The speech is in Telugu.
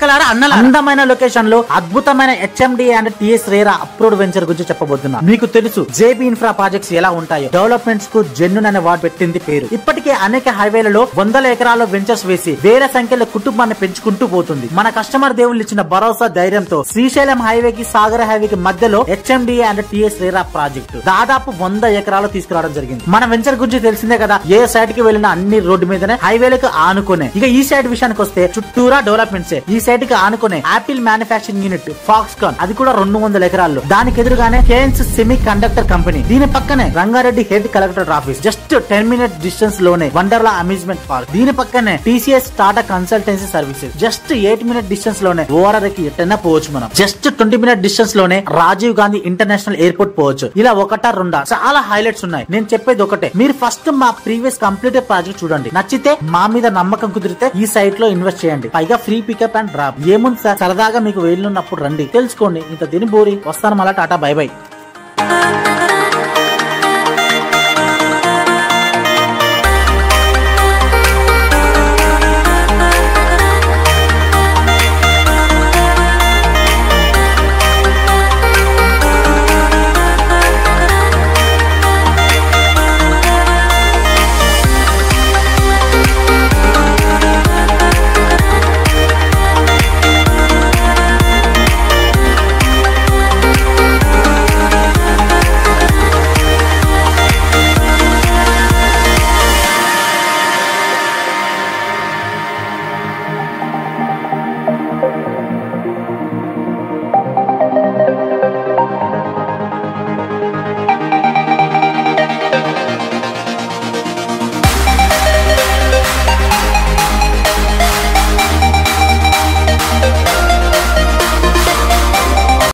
అక్కలారా అన్నల అందమైన లొకేషన్ లో అద్భుతమైన HMDA and TS RERA approved venture గురించి చెప్పబోతున్నా. మీకు తెలుసు JB ఇన్ఫ్రా ప్రాజెక్ట్స్ ఎలా ఉంటాయో. డెవలప్మెంట్స్ కు జెన్యున్ అనే వార్డ్ పెట్టింది పేరు. ఇప్పటికే అనేక హైవేలలో వందల ఎకరాల్లో వెంచర్స్ వేసి వేల సంఖ్యలో కుటుంబాన్ని పెంచుకుంటూ పోతుంది. మన కస్టమర్ దేవుళ్ళు ఇచ్చిన భరోసా ధైర్యంతో శ్రీశైలం హైవేకి సాగర్ హైవేకి మధ్యలో HMDA and TS RERA project దాదాపు 100 ఎకరాలు తీసుకురావడం జరిగింది. మన వెంచర్ గురించి తెలిసిందే కదా. ఏ సైడ్ కి వెళ్ళిన అన్ని రోడ్డు మీదనే హైవేలకు ఆనుకునే. ఇక ఈ సైడ్ విషయానికి వస్తే చుట్టూరా డెవలప్మెంట్స్. ఈ సైడ్ కి ఆనుకునే యాపిల్ మ్యానుఫ్యాక్చరింగ్ యూనిట్ ఫాక్స్కాన్, అది కూడా 200 ఎకరాల్లో. దానికి ఎదురుగానే కేన్స్ సెమీ కండక్టర్ కంపెనీ. దీని పక్కనే Rangareddy head collector office. Just 10 minute distance లోనే వండర్లా అమ్యూజ్మెంట్ పార్క్. దీని పక్కనే TCS Tata consultancy services. Just 8 minute distance లోనే ఓఆర్ఆర్ కి ఎట్టైనా పోవచ్చు మనం. జస్ట్ 20 మినిట్ డిస్టెన్స్ లోనే రాజీవ్ గాంధీ ఇంటర్నేషనల్ ఎయిర్పోర్ట్ పోవచ్చు. ఇలా ఒకటా రెండా చాలా హైలైట్స్ ఉన్నాయి. నేను చెప్పేది ఒకటే, మీరు ఫస్ట్ మా ప్రీవియస్ కంప్లీటెడ్ ప్రాజెక్ట్ చూడండి. నచ్చితే మా మీద నమ్మకం కుదిరితే ఈ సైట్ లో ఇన్వెస్ట్ చేయండి. పైగా ఫ్రీ పికప్ అండ్ డ్రాప్. ఏముంది సార్, సరదాగా మీకు వేలున్నప్పుడు రండి, తెలుసుకోండి. ఇంత దీని బోరి వస్తాను. మళ్ళా టాటా, బై బై.